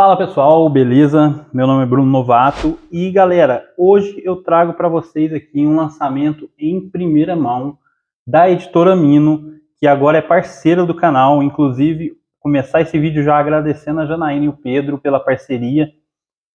Fala pessoal, beleza? Meu nome é Bruno Novato e galera, hoje eu trago para vocês aqui um lançamento em primeira mão da editora Mino, que agora é parceira do canal. Inclusive, começar esse vídeo já agradecendo a Janaína e o Pedro pela parceria.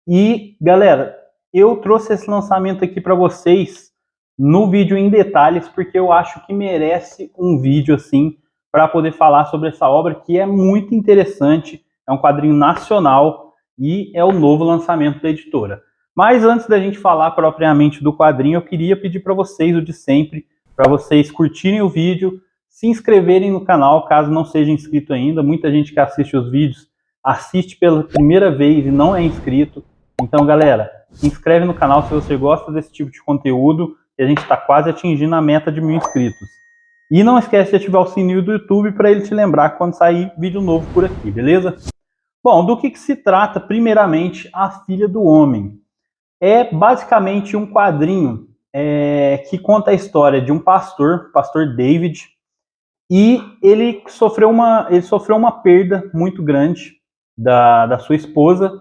E galera, eu trouxe esse lançamento aqui para vocês no vídeo em detalhes, porque eu acho que merece um vídeo assim para poder falar sobre essa obra que é muito interessante. É um quadrinho nacional e é o novo lançamento da editora. Mas antes da gente falar propriamente do quadrinho, eu queria pedir para vocês o de sempre, para vocês curtirem o vídeo, se inscreverem no canal caso não seja inscrito ainda. Muita gente que assiste os vídeos assiste pela primeira vez e não é inscrito. Então, galera, se inscreve no canal se você gosta desse tipo de conteúdo, que a gente está quase atingindo a meta de 1000 inscritos. E não esquece de ativar o sininho do YouTube para ele te lembrar quando sair vídeo novo por aqui, beleza? Bom, do que se trata, primeiramente, A Filha do Homem? É basicamente um quadrinho que conta a história de um pastor, pastor David, e ele sofreu uma perda muito grande da sua esposa,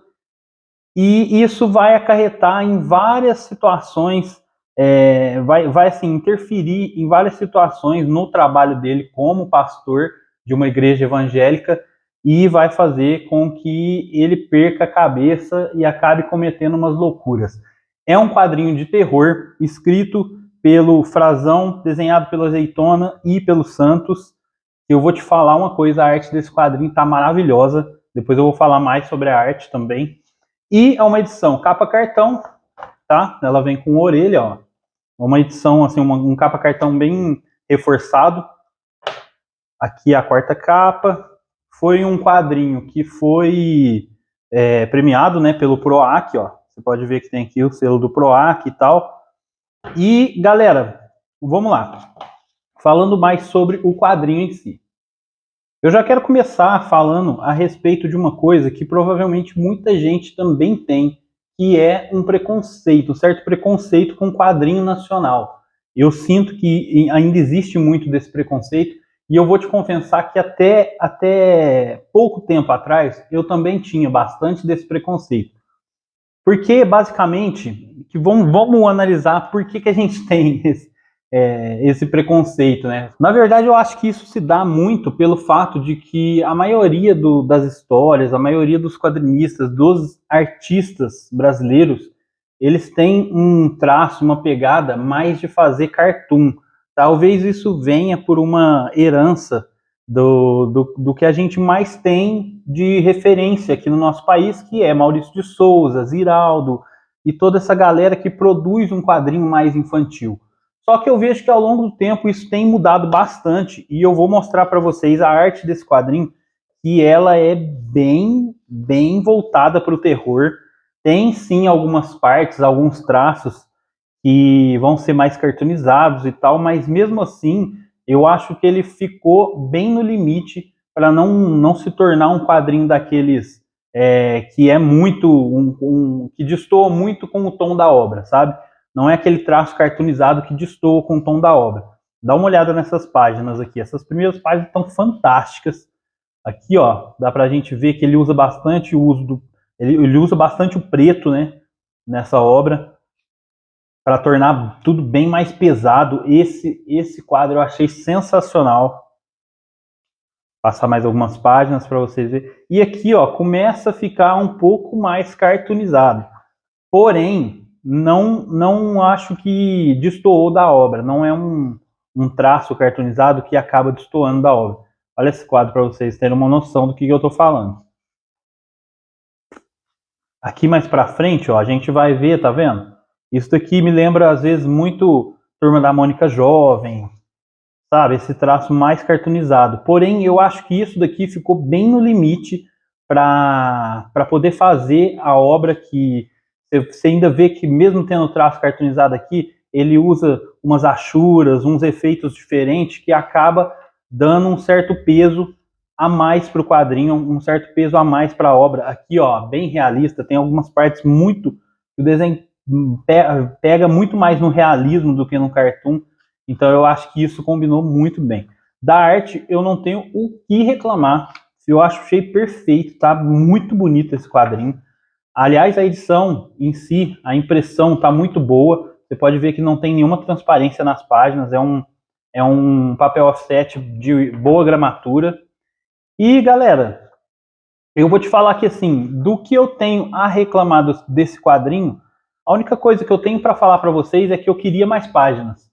e isso vai acarretar em várias situações, vai assim, interferir em várias situações no trabalho dele como pastor de uma igreja evangélica, e vai fazer com que ele perca a cabeça e acabe cometendo umas loucuras. É um quadrinho de terror, escrito pelo Frazão, desenhado pelo Azeitona e pelo Santos. Eu vou te falar uma coisa, a arte desse quadrinho tá maravilhosa, depois eu vou falar mais sobre a arte também. E é uma edição capa cartão, tá? Ela vem com orelha, ó. Uma edição, assim, um capa cartão bem reforçado. Aqui a quarta capa. Foi um quadrinho que foi premiado, né, pelo PROAC, ó. Você pode ver que tem aqui o selo do PROAC e tal. E, galera, vamos lá. Falando mais sobre o quadrinho em si. Eu já quero começar falando a respeito de uma coisa que provavelmente muita gente também tem, que é um preconceito, um certo preconceito com o quadrinho nacional. Eu sinto que ainda existe muito desse preconceito, e eu vou te confessar que até pouco tempo atrás eu também tinha bastante desse preconceito. Porque, basicamente, vamos analisar por que a gente tem esse preconceito, né? Na verdade, eu acho que isso se dá muito pelo fato de que a maioria das histórias, a maioria dos quadrinistas, dos artistas brasileiros, eles têm um traço, uma pegada mais de fazer cartoon. Talvez isso venha por uma herança do que a gente mais tem de referência aqui no nosso país, que é Maurício de Souza, Ziraldo e toda essa galera que produz um quadrinho mais infantil. Só que eu vejo que ao longo do tempo isso tem mudado bastante, e eu vou mostrar para vocês a arte desse quadrinho, que ela é bem voltada para o terror. Tem sim algumas partes, alguns traços que vão ser mais cartoonizados e tal, mas mesmo assim eu acho que ele ficou bem no limite para não se tornar um quadrinho daqueles que é muito que destoa muito com o tom da obra, sabe? Não é aquele traço cartoonizado que destoa com o tom da obra. Dá uma olhada nessas páginas aqui. Essas primeiras páginas estão fantásticas. Aqui, ó, dá pra gente ver que ele usa bastante ele usa bastante o preto, né, nessa obra, para tornar tudo bem mais pesado. Esse quadro eu achei sensacional. Passar mais algumas páginas para vocês verem. E aqui, ó, começa a ficar um pouco mais cartoonizado. Porém, não acho que destoou da obra. Não é um traço cartoonizado que acaba destoando da obra. Olha esse quadro para vocês terem uma noção do que eu estou falando. Aqui mais para frente, ó, a gente vai ver, tá vendo? Isso daqui me lembra, às vezes, muito Turma da Mônica Jovem, sabe? Esse traço mais cartoonizado. Porém, eu acho que isso daqui ficou bem no limite para poder fazer a obra que você ainda vê que, mesmo tendo o traço cartoonizado aqui, ele usa umas achuras, uns efeitos diferentes que acaba dando um certo peso a mais para o quadrinho, um certo peso a mais para a obra. Aqui, ó, bem realista, tem algumas partes muito... O desenho pega muito mais no realismo do que no cartoon, então eu acho que isso combinou muito bem. Da arte, eu não tenho o que reclamar. eu achei perfeito, tá muito bonito esse quadrinho. Aliás, a edição em si, a impressão tá muito boa. Você pode ver que não tem nenhuma transparência nas páginas, é um papel offset de boa gramatura. E, galera, eu vou te falar que, assim, do que eu tenho a reclamar desse quadrinho, a única coisa que eu tenho para falar para vocês é que eu queria mais páginas.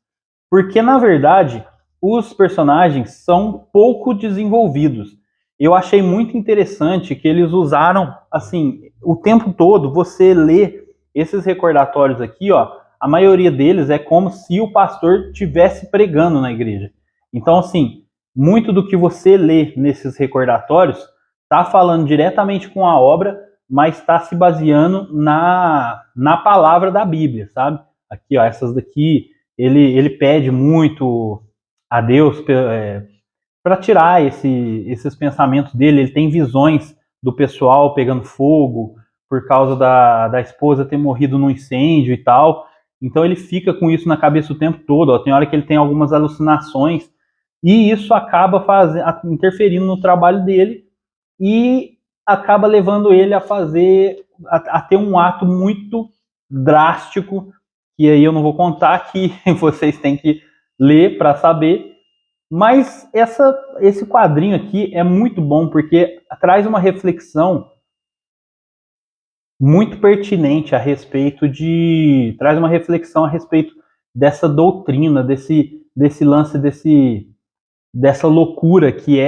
Porque, na verdade, os personagens são pouco desenvolvidos. Eu achei muito interessante que eles usaram, assim, o tempo todo, você lê esses recordatórios aqui, ó, a maioria deles é como se o pastor estivesse pregando na igreja. Então, assim, muito do que você lê nesses recordatórios está falando diretamente com a obra, mas está se baseando na palavra da Bíblia, sabe? Aqui, ó, essas daqui, ele pede muito a Deus para tirar esses pensamentos dele. Ele tem visões do pessoal pegando fogo por causa da esposa ter morrido num incêndio e tal. Então ele fica com isso na cabeça o tempo todo. Ó. Tem hora que ele tem algumas alucinações e isso acaba interferindo no trabalho dele e acaba levando ele a a ter um ato muito drástico, que aí eu não vou contar, que vocês têm que ler para saber. Mas esse quadrinho aqui é muito bom porque traz uma reflexão muito pertinente a respeito traz uma reflexão a respeito dessa doutrina, desse lance, dessa loucura que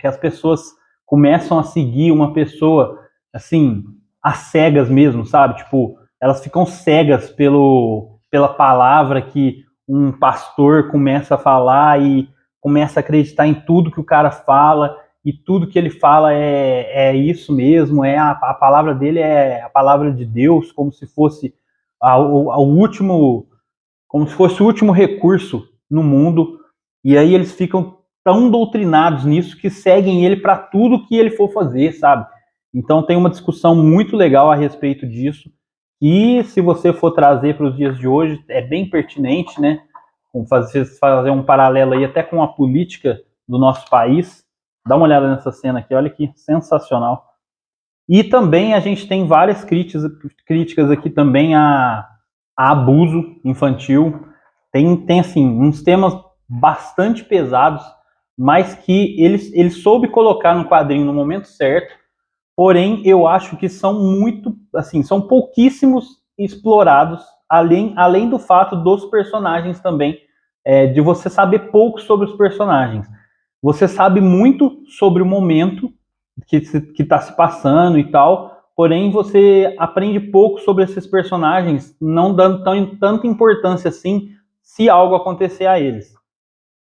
as pessoas começam a seguir uma pessoa, assim, às cegas mesmo, sabe? Tipo, elas ficam cegas pela palavra que um pastor começa a falar e começa a acreditar em tudo que o cara fala, e tudo que ele fala é isso mesmo, a palavra dele é a palavra de Deus, como se fosse o último, como se fosse o último recurso no mundo. E aí eles ficam tão doutrinados nisso que seguem ele para tudo que ele for fazer, sabe? Então tem uma discussão muito legal a respeito disso. E se você for trazer para os dias de hoje, é bem pertinente, né? Fazer um paralelo aí até com a política do nosso país. Dá uma olhada nessa cena aqui, olha que sensacional. E também a gente tem várias críticas aqui também a abuso infantil. Tem assim, uns temas bastante pesados, mas que ele soube colocar no quadrinho no momento certo. Porém, eu acho que são muito, assim, são pouquíssimos explorados, além do fato dos personagens também, de você saber pouco sobre os personagens. Você sabe muito sobre o momento que está se passando e tal, porém você aprende pouco sobre esses personagens, não dando tanta importância assim se algo acontecer a eles.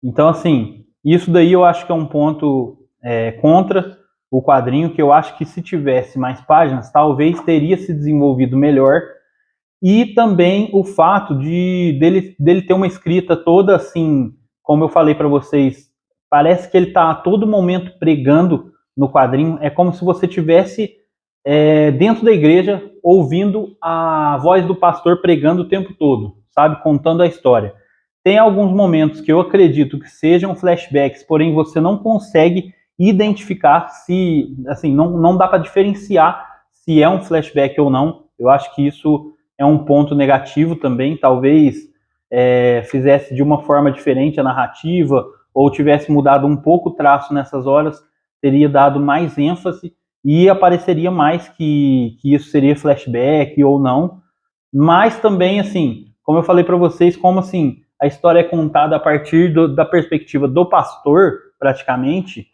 Então, assim, isso daí eu acho que é um ponto contra o quadrinho, que eu acho que se tivesse mais páginas, talvez teria se desenvolvido melhor. E também o fato dele ter uma escrita toda assim, como eu falei para vocês, parece que ele está a todo momento pregando no quadrinho. É como se você tivesse dentro da igreja ouvindo a voz do pastor pregando o tempo todo, sabe, contando a história. Tem alguns momentos que eu acredito que sejam flashbacks, porém você não consegue identificar se, assim, não dá para diferenciar se é um flashback ou não. Eu acho que isso é um ponto negativo também. Talvez fizesse de uma forma diferente a narrativa, ou tivesse mudado um pouco o traço nessas horas, teria dado mais ênfase e apareceria mais que isso seria flashback ou não. Mas também, assim, como eu falei para vocês, como assim a história é contada a partir da perspectiva do pastor, praticamente,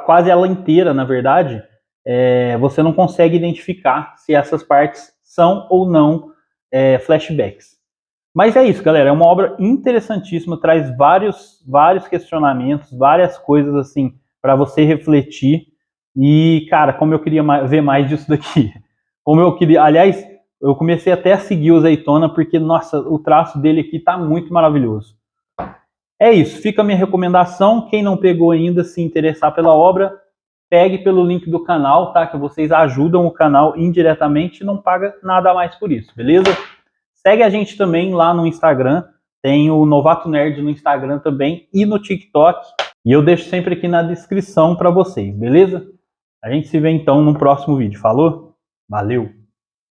quase ela inteira, na verdade, você não consegue identificar se essas partes são ou não flashbacks. Mas é isso, galera. É uma obra interessantíssima, traz vários questionamentos, várias coisas assim para você refletir. E, cara, como eu queria ver mais disso daqui. Como eu queria. Aliás, eu comecei até a seguir o Azeitona, porque, nossa, o traço dele aqui tá muito maravilhoso. É isso, fica a minha recomendação. Quem não pegou ainda, se interessar pela obra, pegue pelo link do canal, tá? Que vocês ajudam o canal indiretamente e não paga nada mais por isso, beleza? Segue a gente também lá no Instagram, tem o Novato Nerd no Instagram também e no TikTok. E eu deixo sempre aqui na descrição para vocês, beleza? A gente se vê então no próximo vídeo. Falou? Valeu!